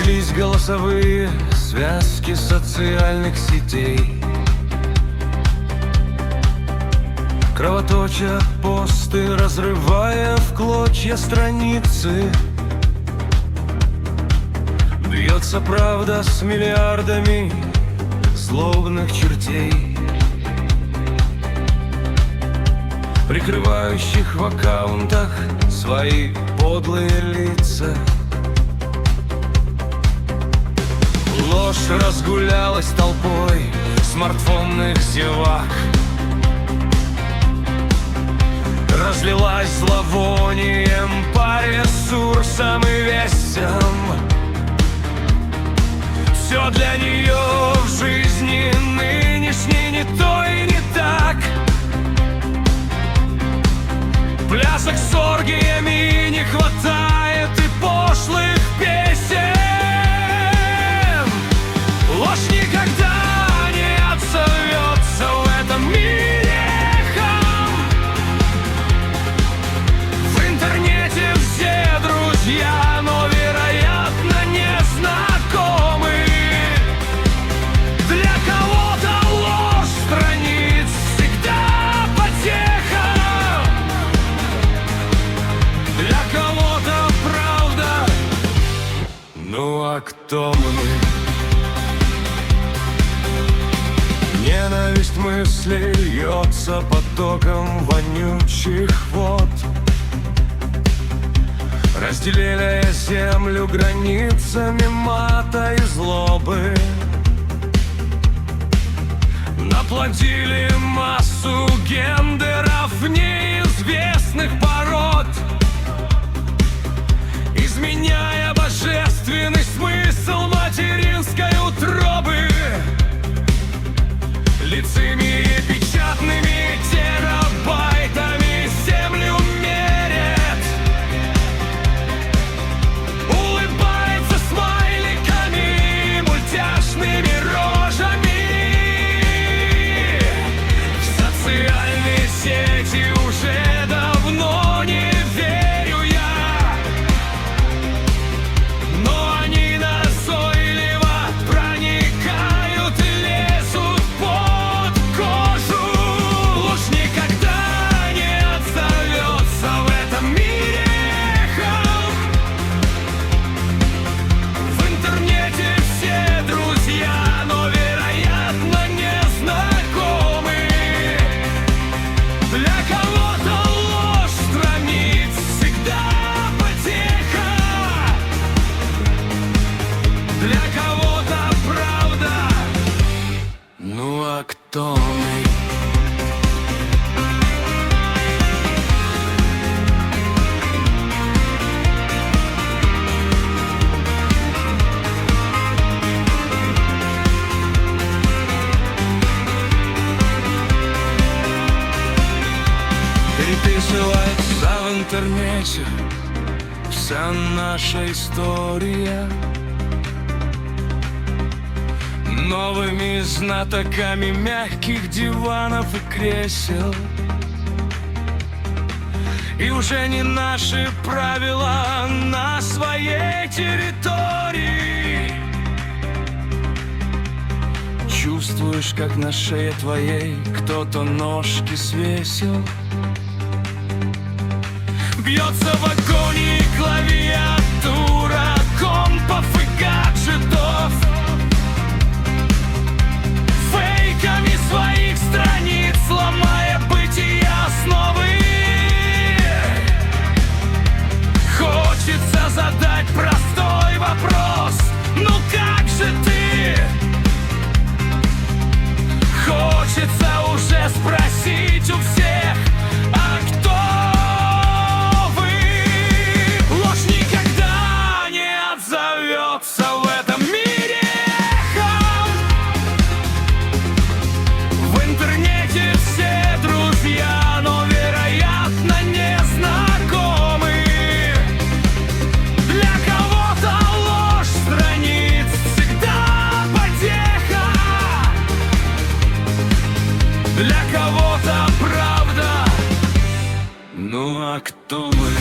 Сплелись голосовые связки социальных сетей, кровоточат посты, разрывая в клочья страницы. Бьется правда с миллиардами злобных чертей, прикрывающих в аккаунтах свои подлые лица. Ложь разгулялась толпой смартфонных зевак, разлилась зловонием по ресурсам и весям. Все для нее в жизни нынешней не то и не так. Плясок с оргиями не хватает и пошлых песен. Ложь никогда не отзовется в этом мире эхом. В интернете все друзья, но, вероятно, не знакомы. Для кого-то ложь страниц всегда потеха, для кого-то правда. Ну а кто мы? Ненависть мыслей льется потоком вонючих вод, разделяя землю границами мата и злобы. Наплодили массу гендеров неизвестных пород, изменяя божественный смысл материнской утробы. Лицами печатными терабайтами землю мерят, улыбается смайликами, мультяшными рожами. В социальные сети уже давно не верю я, но они назойливо проникают и лезут под кожу. Ложь никогда не отзовется в этом мире эхом. В интернете все друзья, но, вероятно, не знакомы. Для кого-то ложь страниц всегда потеха, для кого-то правда. Ну а кто мы? Переписывается в интернете вся наша история новыми знатоками мягких диванов и кресел. И уже не наши правила на своей территории. Чувствуешь, как на шее твоей кто-то ножки свесил. Бьется в агонии клавиатура компов и гаджетов, фейками своих страниц ломая бытия основы. Хочется задать простой вопрос: ну как же ты? Хочется уже спросить у всех: а кто? В этом мире эхом. В интернете все друзья, но, вероятно, не знакомы. Для кого-то ложь страниц всегда потеха, для кого-то правда. Ну а кто мы?